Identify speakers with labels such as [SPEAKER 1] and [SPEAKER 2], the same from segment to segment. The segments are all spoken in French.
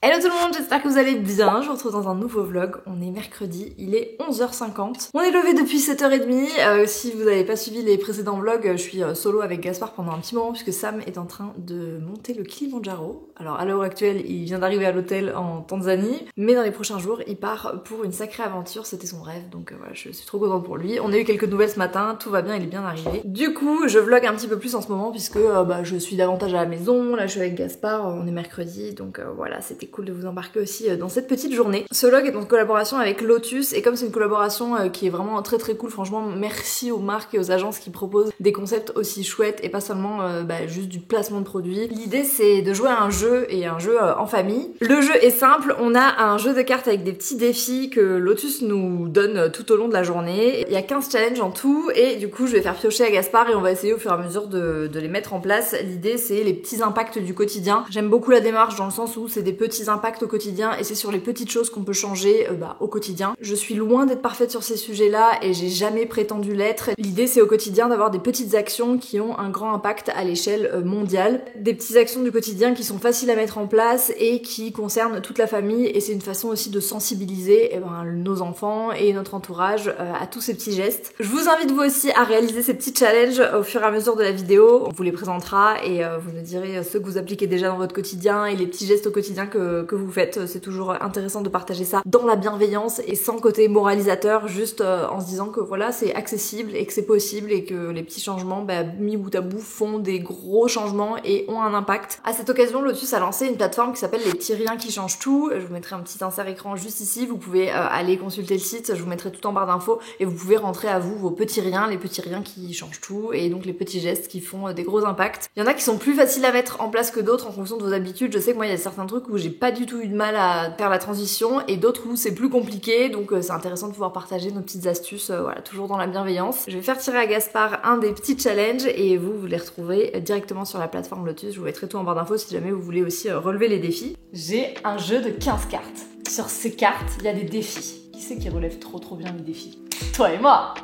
[SPEAKER 1] Hello tout le monde, j'espère que vous allez bien. Je vous retrouve dans un nouveau vlog. On est mercredi, il est 11h50. On est levé depuis 7h30. Si vous n'avez pas suivi les précédents vlogs, je suis solo avec Gaspard pendant un petit moment puisque Sam est en train de monter le Kilimanjaro. Alors à l'heure actuelle, il vient d'arriver à l'hôtel en Tanzanie, mais dans les prochains jours, il part pour une sacrée aventure. C'était son rêve, donc voilà, je suis trop contente pour lui. On a eu quelques nouvelles ce matin, tout va bien, il est bien arrivé. Du coup, je vlog un petit peu plus en ce moment puisque je suis davantage à la maison. Là, je suis avec Gaspard, on est mercredi, donc voilà, c'était cool de vous embarquer aussi dans cette petite journée. Ce vlog est en collaboration avec Lotus et comme c'est une collaboration qui est vraiment très cool, franchement merci aux marques et aux agences qui proposent des concepts aussi chouettes et pas seulement juste du placement de produits. L'idée c'est de jouer à un jeu et un jeu en famille. Le jeu est simple, on a un jeu de cartes avec des petits défis que Lotus nous donne tout au long de la journée. Il y a 15 challenges en tout et du coup je vais faire piocher à Gaspard et on va essayer au fur et à mesure de les mettre en place. L'idée c'est les petits impacts du quotidien. J'aime beaucoup la démarche dans le sens où c'est des petits impacts au quotidien et c'est sur les petites choses qu'on peut changer au quotidien. Je suis loin d'être parfaite sur ces sujets-là et j'ai jamais prétendu l'être. L'idée c'est au quotidien d'avoir des petites actions qui ont un grand impact à l'échelle mondiale. Des petites actions du quotidien qui sont faciles à mettre en place et qui concernent toute la famille et c'est une façon aussi de sensibiliser nos enfants et notre entourage à tous ces petits gestes. Je vous invite vous aussi à réaliser ces petits challenges au fur et à mesure de la vidéo. On vous les présentera et vous nous direz ceux que vous appliquez déjà dans votre quotidien et les petits gestes au quotidien que vous faites. C'est toujours intéressant de partager ça dans la bienveillance et sans côté moralisateur, juste en se disant que voilà, c'est accessible et que c'est possible et que les petits changements mis bout à bout font des gros changements et ont un impact. À cette occasion, Lotus a lancé une plateforme qui s'appelle Les Petits Riens qui changent tout. Je vous mettrai un petit insert écran juste ici, vous pouvez aller consulter le site, je vous mettrai tout en barre d'infos et vous pouvez rentrer à vous vos petits riens, les petits riens qui changent tout et donc les petits gestes qui font des gros impacts. Il y en a qui sont plus faciles à mettre en place que d'autres en fonction de vos habitudes. Je sais que moi il y a certains trucs où j'ai pas du tout eu de mal à faire la transition et d'autres où c'est plus compliqué, donc c'est intéressant de pouvoir partager nos petites astuces, voilà, toujours dans la bienveillance. Je vais faire tirer à Gaspard un des petits challenges et vous les retrouverez directement sur la plateforme Lotus. Je vous mettrai tout en barre d'infos si jamais vous voulez aussi relever les défis. J'ai un jeu de 15 cartes. Sur ces cartes, il y a des défis. Qui c'est qui relève trop bien les défis? Toi et moi!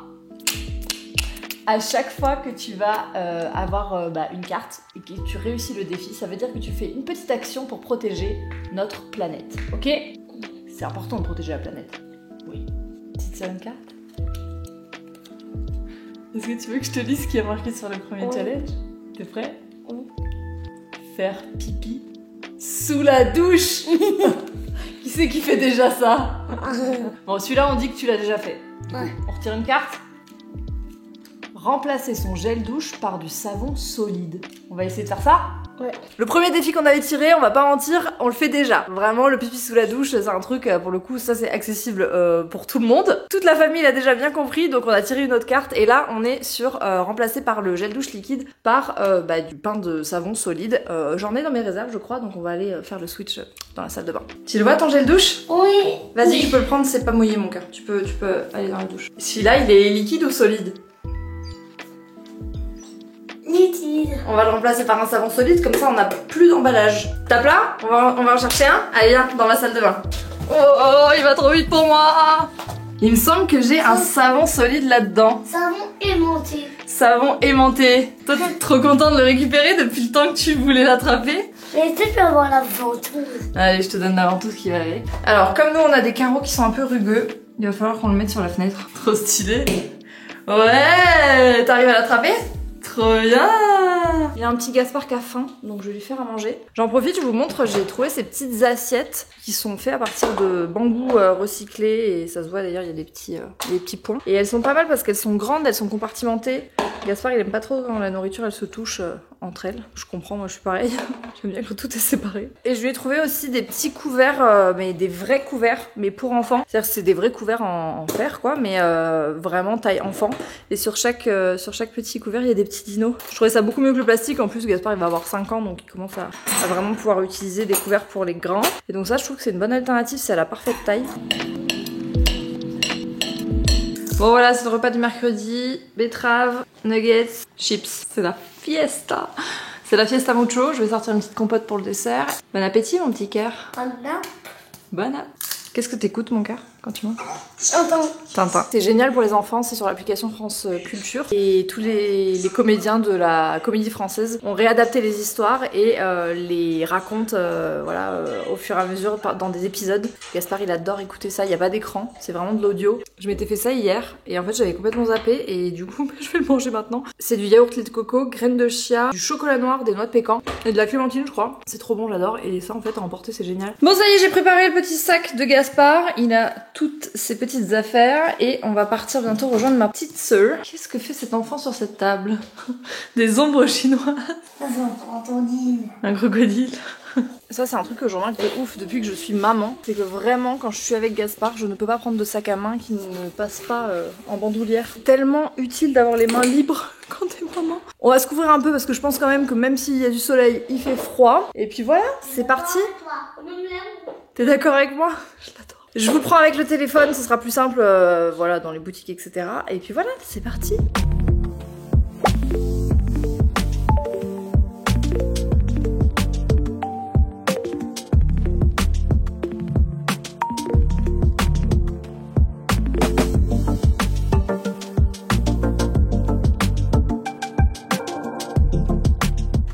[SPEAKER 1] À chaque fois que tu vas avoir une carte et que tu réussis le défi, ça veut dire que tu fais une petite action pour protéger notre planète, ok? C'est important de protéger la planète. Oui. Tu tires une carte? Est-ce que tu veux que je te dise ce qui a marqué sur le premier challenge? T'es prêt? Faire pipi sous la douche. Qui c'est qui fait déjà ça? Bon, celui-là on dit que tu l'as déjà fait.
[SPEAKER 2] Ouais.
[SPEAKER 1] On retire une carte? Remplacer son gel douche par du savon solide. On va essayer de faire ça?
[SPEAKER 2] Ouais.
[SPEAKER 1] Le premier défi qu'on avait tiré, on va pas mentir, on le fait déjà. Vraiment, le pipi sous la douche, c'est un truc, pour le coup, ça c'est accessible pour tout le monde. Toute la famille l'a déjà bien compris, donc on a tiré une autre carte et là on est sur remplacer par le gel douche liquide par du pain de savon solide. J'en ai dans mes réserves, je crois, donc on va aller faire le switch dans la salle de bain. Tu le vois ton gel douche?
[SPEAKER 2] Oui.
[SPEAKER 1] Vas-y, tu peux le prendre, c'est pas mouillé mon cœur. Tu peux aller dans la douche. Celui-là, il est liquide ou solide?
[SPEAKER 2] Liquide.
[SPEAKER 1] On va le remplacer par un savon solide, comme ça on n'a plus d'emballage. T'as plat? On va en chercher un? Allez, viens, dans la salle de bain. Oh, il va trop vite pour moi! Il me semble que j'ai un savon solide là-dedans.
[SPEAKER 2] Savon aimanté.
[SPEAKER 1] Savon aimanté. Toi, t'es trop content de le récupérer depuis le temps que tu voulais l'attraper?
[SPEAKER 2] Mais est-ce que je peux avoir la ventouse?
[SPEAKER 1] Allez, je te donne la ventouse qui va avec. Alors, comme nous on a des carreaux qui sont un peu rugueux, il va falloir qu'on le mette sur la fenêtre. Trop stylé. Ouais! T'arrives à l'attraper? Trop bien! Il y a un petit Gaspard qui a faim, donc je vais lui faire à manger. J'en profite, je vous montre, j'ai trouvé ces petites assiettes qui sont faites à partir de bambou recyclé et ça se voit d'ailleurs, il y a des petits points. Et elles sont pas mal parce qu'elles sont grandes, elles sont compartimentées. Gaspard il aime pas trop quand la nourriture elle se touche entre elles. Je comprends, moi je suis pareil. J'aime bien quand tout est séparé. Et je lui ai trouvé aussi des petits couverts, mais des vrais couverts, mais pour enfants. C'est-à-dire que c'est des vrais couverts en fer quoi, mais vraiment taille enfant. Et sur chaque petit couvert il y a des petits dinos. Je trouvais ça beaucoup mieux que le plastique. En plus Gaspard il va avoir 5 ans donc il commence à vraiment pouvoir utiliser des couverts pour les grands. Et donc ça je trouve que c'est une bonne alternative, c'est à la parfaite taille. Bon voilà, c'est le repas du mercredi. Betterave, nuggets, chips. C'est la fiesta. C'est la fiesta mucho. Je vais sortir une petite compote pour le dessert. Bon appétit mon petit cœur.
[SPEAKER 2] Voilà.
[SPEAKER 1] Bon app. Qu'est-ce que t'écoutes mon cœur? quand tu manges?
[SPEAKER 2] J'entends.
[SPEAKER 1] Tintin. C'est génial pour les enfants, c'est sur l'application France Culture. Et tous les comédiens de la comédie française ont réadapté les histoires et les racontent au fur et à mesure dans des épisodes. Gaspard il adore écouter ça, il n'y a pas d'écran, c'est vraiment de l'audio. Je m'étais fait ça hier et en fait j'avais complètement zappé et du coup je vais le manger maintenant. C'est du yaourt lait de coco, graines de chia, du chocolat noir, des noix de pécan et de la clémentine je crois. C'est trop bon, j'adore et ça en fait à emporter c'est génial. Bon ça y est, j'ai préparé le petit sac de Gaspard, il a toutes ses petites affaires et on va partir bientôt rejoindre ma petite sœur. Qu'est-ce que fait cet enfant sur cette table? Des ombres chinoises.
[SPEAKER 2] Ça c'est un crocodile.
[SPEAKER 1] Un crocodile. Ça c'est un truc que je remarque de ouf depuis que je suis maman, c'est que vraiment quand je suis avec Gaspard je ne peux pas prendre de sac à main qui ne passe pas en bandoulière. Tellement utile d'avoir les mains libres quand t'es maman. On va se couvrir un peu parce que je pense quand même que même s'il y a du soleil il fait froid. Et puis voilà, c'est parti. T'es d'accord avec moi? Je l'adore. Je vous prends avec le téléphone, ce sera plus simple voilà, dans les boutiques etc. Et puis voilà, c'est parti.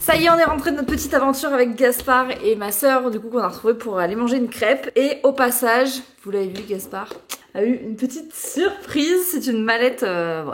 [SPEAKER 1] Ça y est, on est rentré de notre petite aventure avec Gaspard et ma sœur, du coup qu'on a retrouvé pour aller manger une crêpe. Et au passage, vous l'avez vu, Gaspard a eu une petite surprise. C'est une mallette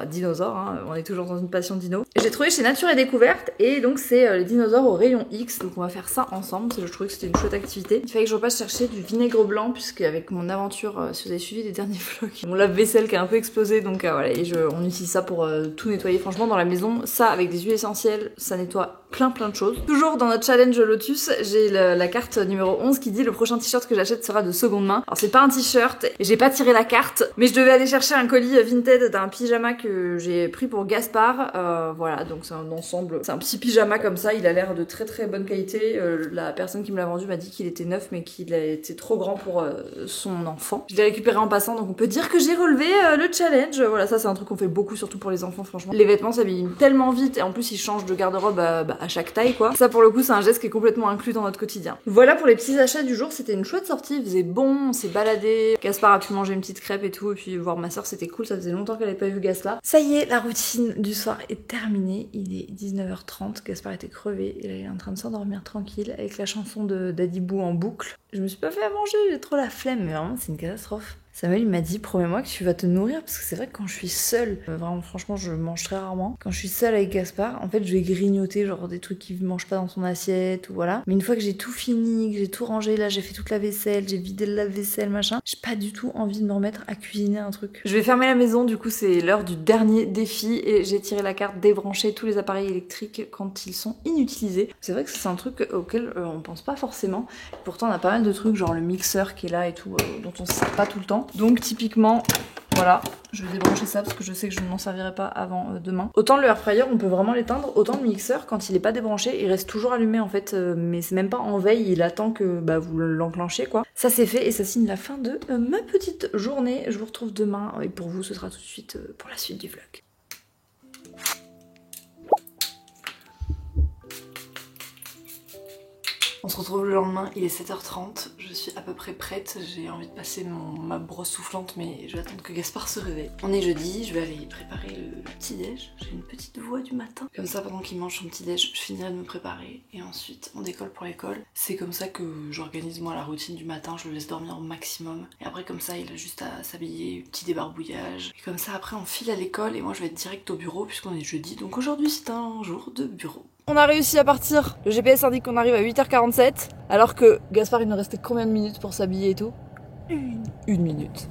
[SPEAKER 1] dinosaure, hein. On est toujours dans une passion dino. J'ai trouvé chez Nature et Découverte et donc c'est les dinosaures au rayon X. Donc on va faire ça ensemble, je trouvais que c'était une chouette activité. Il fallait que je repasse chercher du vinaigre blanc puisque avec mon aventure, si vous avez suivi les derniers vlogs, mon lave-vaisselle qui a un peu explosé donc voilà, et on utilise ça pour tout nettoyer. Franchement dans la maison, ça avec des huiles essentielles, ça nettoie plein de choses. Toujours dans notre challenge Lotus, j'ai la carte numéro 11 qui dit le prochain t-shirt que j'achète sera de seconde main. Alors c'est pas un t-shirt, et j'ai pas tiré la carte, mais je devais aller chercher un colis Vinted d'un pyjama que j'ai pris pour Gaspard. Voilà, donc c'est un ensemble, c'est un petit pyjama comme ça, il a l'air de très bonne qualité. La personne qui me l'a vendu m'a dit qu'il était neuf mais qu'il a été trop grand pour son enfant. Je l'ai récupéré en passant, donc on peut dire que j'ai relevé le challenge. Voilà, ça c'est un truc qu'on fait beaucoup, surtout pour les enfants franchement. Les vêtements s'abîment tellement vite et en plus ils changent de garde-robe à chaque taille quoi. Ça pour le coup c'est un geste qui est complètement inclus dans notre quotidien. Voilà pour les petits achats du jour, c'était une chouette sortie, il faisait bon, on s'est baladé, Gaspard a pu manger une petite crêpe et tout, et puis voir ma soeur c'était cool, ça faisait longtemps qu'elle avait pas vu Gaspard. Ça y est, la routine du soir est terminée, il est 19h30, Gaspard était crevé, et là il est en train de s'endormir tranquille avec la chanson de Daddy Boo en boucle. Je me suis pas fait à manger, j'ai trop la flemme, mais vraiment c'est une catastrophe. Samuel il m'a dit promets-moi que tu vas te nourrir parce que c'est vrai que quand je suis seule, vraiment franchement je mange très rarement. Quand je suis seule avec Gaspard, en fait je vais grignoter genre des trucs qu'il mange pas dans son assiette ou voilà. Mais une fois que j'ai tout fini, que j'ai tout rangé, là j'ai fait toute la vaisselle, j'ai vidé le lave-vaisselle machin, j'ai pas du tout envie de me remettre à cuisiner un truc. Je vais fermer la maison, du coup c'est l'heure du dernier défi et j'ai tiré la carte débrancher tous les appareils électriques quand ils sont inutilisés. C'est vrai que c'est un truc auquel on pense pas forcément. Pourtant on a pas mal de trucs genre le mixeur qui est là et tout dont on se sert pas tout le temps. Donc typiquement, voilà, je vais débrancher ça parce que je sais que je ne m'en servirai pas avant demain. Autant le air fryer, on peut vraiment l'éteindre, autant le mixeur, quand il est pas débranché, il reste toujours allumé en fait, mais c'est même pas en veille, il attend que vous l'enclenchez quoi. Ça c'est fait et ça signe la fin de ma petite journée. Je vous retrouve demain et pour vous ce sera tout de suite pour la suite du vlog. On se retrouve le lendemain, il est 7h30, je suis à peu près prête, j'ai envie de passer ma brosse soufflante mais je vais attendre que Gaspard se réveille. On est jeudi, je vais aller préparer le petit déj, j'ai une petite voix du matin. Comme ça pendant qu'il mange son petit déj, je finirai de me préparer et ensuite on décolle pour l'école. C'est comme ça que j'organise moi la routine du matin, je le laisse dormir au maximum. Et après comme ça il a juste à s'habiller, petit débarbouillage. Et comme ça après on file à l'école et moi je vais être direct au bureau puisqu'on est jeudi, donc aujourd'hui c'est un jour de bureau. On a réussi à partir. Le GPS indique qu'on arrive à 8h47, alors que Gaspard il nous restait combien de minutes pour s'habiller et tout? Une minute.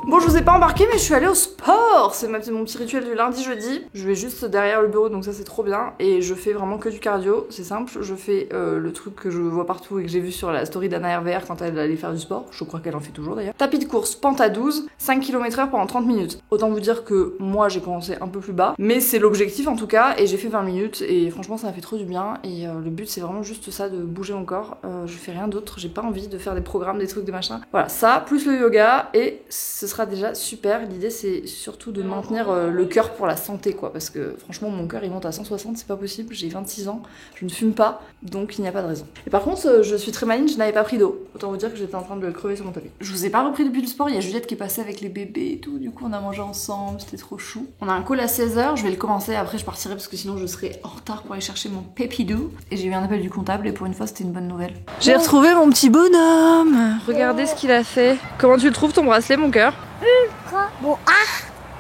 [SPEAKER 1] Bon, je vous ai pas embarqué, mais je suis allée au sport. C'est mon petit rituel du lundi-jeudi. Je vais juste derrière le bureau, donc ça c'est trop bien. Et je fais vraiment que du cardio, c'est simple. Je fais le truc que je vois partout et que j'ai vu sur la story d'Anna RVR quand elle allait faire du sport. Je crois qu'elle en fait toujours d'ailleurs. Tapis de course, pente à 12, 5 km/h pendant 30 minutes. Autant vous dire que moi j'ai commencé un peu plus bas, mais c'est l'objectif en tout cas. Et j'ai fait 20 minutes et franchement ça m'a fait trop du bien. Et le but c'est vraiment juste ça, de bouger mon corps. Je fais rien d'autre, j'ai pas envie de faire des programmes, des trucs, des machins. Voilà, ça plus le yoga et ce sera déjà super. L'idée c'est surtout de maintenir le cœur pour la santé quoi, parce que franchement mon cœur il monte à 160, c'est pas possible, j'ai 26 ans, je ne fume pas, donc il n'y a pas de raison. Et par contre je suis très maligne, je n'avais pas pris d'eau, autant vous dire que j'étais en train de crever sur mon tapis. Je vous ai pas repris depuis le sport, il y a Juliette qui est passée avec les bébés et tout, du coup on a mangé ensemble, c'était trop chou. On a un call à 16h, je vais le commencer, après je partirai parce que sinon je serai en retard pour aller chercher mon pépidou. Et j'ai eu un appel du comptable et pour une fois c'était une bonne nouvelle. J'ai retrouvé mon petit bonhomme. Regardez ce qu'il a fait. Comment tu le trouves ton bracelet mon cœur?
[SPEAKER 2] Ultra bon.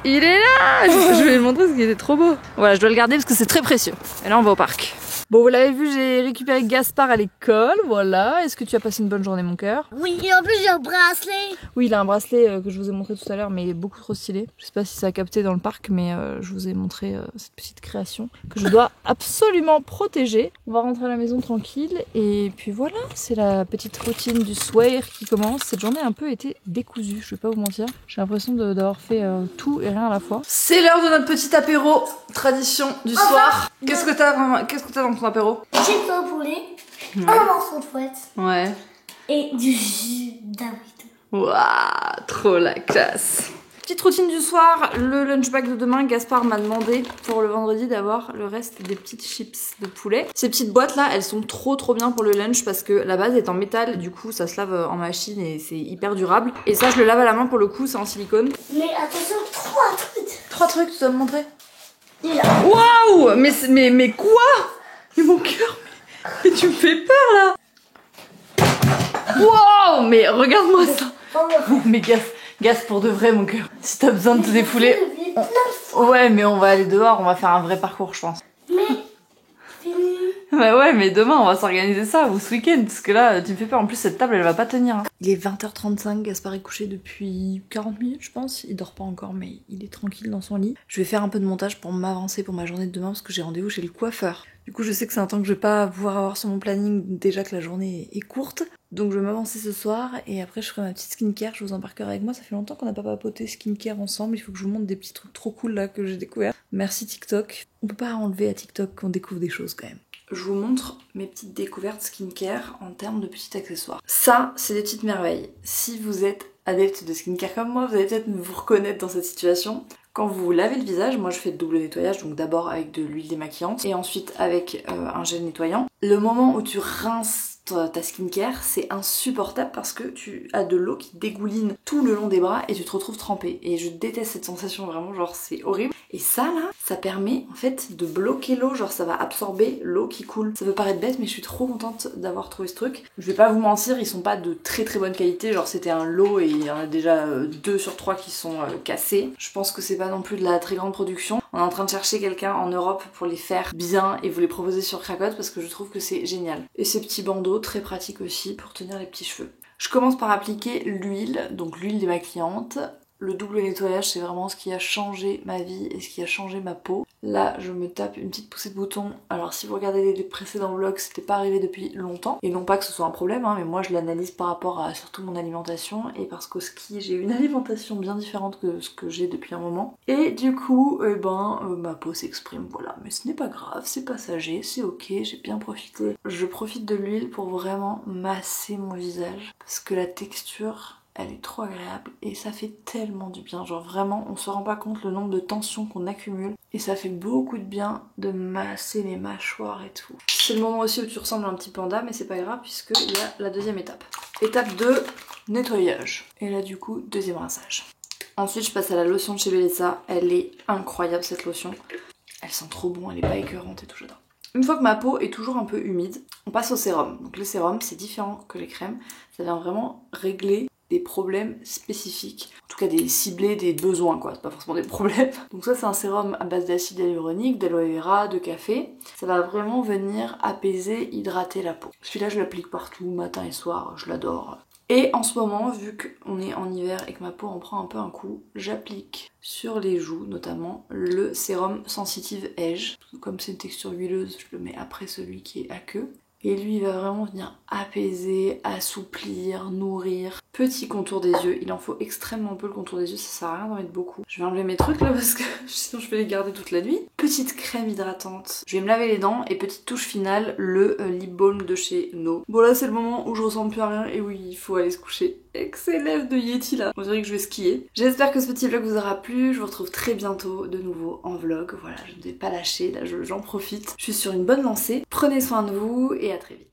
[SPEAKER 1] Il est là. Je vais lui montrer parce qu'il est trop beau. Voilà, je dois le garder parce que c'est très précieux. Et là on va au parc. Bon, vous l'avez vu, j'ai récupéré Gaspard à l'école, voilà. Est-ce que tu as passé une bonne journée, mon cœur?
[SPEAKER 2] Oui, et en plus j'ai un bracelet.
[SPEAKER 1] Oui, il a un bracelet que je vous ai montré tout à l'heure, mais il est beaucoup trop stylé. Je sais pas si ça a capté dans le parc, mais je vous ai montré cette petite création que je dois absolument protéger. On va rentrer à la maison tranquille, et puis voilà, c'est la petite routine du soir qui commence. Cette journée a un peu été décousue, je vais pas vous mentir. J'ai l'impression d'avoir fait tout et rien à la fois. C'est l'heure de notre petit apéro, tradition du soir. Qu'est-ce que t'as dans ton apéro?
[SPEAKER 2] J'ai pain au poulet, un morceau de fouette
[SPEAKER 1] Ouais.
[SPEAKER 2] et du jus d'avoine.
[SPEAKER 1] Waouh, trop la classe. Petite routine du soir, le lunch bag de demain, Gaspard m'a demandé pour le vendredi d'avoir le reste des petites chips de poulet. Ces petites boîtes là, elles sont trop bien pour le lunch parce que la base est en métal, du coup ça se lave en machine et c'est hyper durable. Et ça je le lave à la main pour le coup, c'est en silicone.
[SPEAKER 2] Mais attention, 3 trucs.
[SPEAKER 1] 3 trucs, tu dois me montrer.
[SPEAKER 2] Déjà.
[SPEAKER 1] Waouh, mais quoi? Mais mon cœur, mais tu me fais peur là. Waouh, mais regarde-moi ça. Oh, mais Gas pour de vrai mon cœur. Si t'as besoin de te défouler. Ouais, mais on va aller dehors, on va faire un vrai parcours je pense.
[SPEAKER 2] Mais fini.
[SPEAKER 1] Bah ouais, mais demain on va s'organiser ça ou ce week-end parce que là tu me fais peur. En plus cette table elle va pas tenir. Hein. Il est 20h35, Gaspard est couché depuis 40 minutes je pense. Il dort pas encore mais il est tranquille dans son lit. Je vais faire un peu de montage pour m'avancer pour ma journée de demain parce que j'ai rendez-vous chez le coiffeur. Du coup je sais que c'est un temps que je vais pas pouvoir avoir sur mon planning déjà que la journée est courte. Donc je vais m'avancer ce soir et après je ferai ma petite skincare, je vous embarquerai avec moi, ça fait longtemps qu'on n'a pas papoté skincare ensemble, il faut que je vous montre des petits trucs trop cool là que j'ai découvert. Merci TikTok. On peut pas enlever à TikTok qu'on découvre des choses quand même. Je vous montre mes petites découvertes skincare en termes de petits accessoires. Ça, c'est des petites merveilles. Si vous êtes adepte de skincare comme moi, vous allez peut-être vous reconnaître dans cette situation. Quand vous lavez le visage, moi je fais le double nettoyage, donc d'abord avec de l'huile démaquillante et ensuite avec un gel nettoyant. Le moment où tu rinces ta skincare, c'est insupportable parce que tu as de l'eau qui dégouline tout le long des bras et tu te retrouves trempé. Et je déteste cette sensation vraiment, genre c'est horrible. Et ça là, ça permet en fait de bloquer l'eau, genre ça va absorber l'eau qui coule. Ça peut paraître bête mais je suis trop contente d'avoir trouvé ce truc. Je vais pas vous mentir, ils sont pas de très bonne qualité, genre c'était un lot et il y en a déjà 2 sur 3 qui sont cassés. Je pense que c'est pas non plus de la très grande production. On est en train de chercher quelqu'un en Europe pour les faire bien et vous les proposer sur Cracotte parce que je trouve que c'est génial. Et ces petits bandeaux, très pratiques aussi pour tenir les petits cheveux. Je commence par appliquer l'huile, donc l'huile démaquillante. Le double nettoyage, c'est vraiment ce qui a changé ma vie et ce qui a changé ma peau. Là, je me tape une petite poussée de bouton. Alors si vous regardez les précédents vlogs, c'était pas arrivé depuis longtemps. Et non pas que ce soit un problème, hein, mais moi je l'analyse par rapport à surtout mon alimentation. Et parce qu'au ski, j'ai une alimentation bien différente que ce que j'ai depuis un moment. Et du coup, ma peau s'exprime, voilà. Mais ce n'est pas grave, c'est passager, c'est ok, j'ai bien profité. Je profite de l'huile pour vraiment masser mon visage. Parce que la texture... elle est trop agréable et ça fait tellement du bien, genre vraiment on se rend pas compte le nombre de tensions qu'on accumule et ça fait beaucoup de bien de masser les mâchoires et tout. C'est le moment aussi où tu ressembles à un petit panda mais c'est pas grave puisque il y a la deuxième étape. Étape 2, nettoyage. Et là du coup, deuxième rinçage. Ensuite je passe à la lotion de chez Bellesa, elle est incroyable cette lotion. Elle sent trop bon, elle est pas écœurante et tout, j'adore. Une fois que ma peau est toujours un peu humide, on passe au sérum. Donc le sérum c'est différent que les crèmes, ça vient vraiment régler des problèmes spécifiques, en tout cas des ciblés, des besoins quoi, c'est pas forcément des problèmes. Donc ça c'est un sérum à base d'acide hyaluronique, d'aloe vera, de café. Ça va vraiment venir apaiser, hydrater la peau. Celui-là je l'applique partout, matin et soir, je l'adore. Et en ce moment, vu qu'on est en hiver et que ma peau en prend un peu un coup, j'applique sur les joues notamment le sérum Sensitive Edge. Comme c'est une texture huileuse, je le mets après celui qui est aqueux. Et lui il va vraiment venir apaiser, assouplir, nourrir. Petit contour des yeux, il en faut extrêmement peu le contour des yeux, ça sert à rien d'en mettre beaucoup. Je vais enlever mes trucs là parce que sinon je vais les garder toute la nuit. Petite crème hydratante, je vais me laver les dents et petite touche finale, le lip balm de chez No. Bon là c'est le moment où je ressemble plus à rien et oui il faut aller se coucher. Avec ces lèvres de Yeti là, on dirait que je vais skier. J'espère que ce petit vlog vous aura plu, je vous retrouve très bientôt de nouveau en vlog. Voilà, je ne vais pas lâcher, là j'en profite. Je suis sur une bonne lancée, prenez soin de vous et à très vite.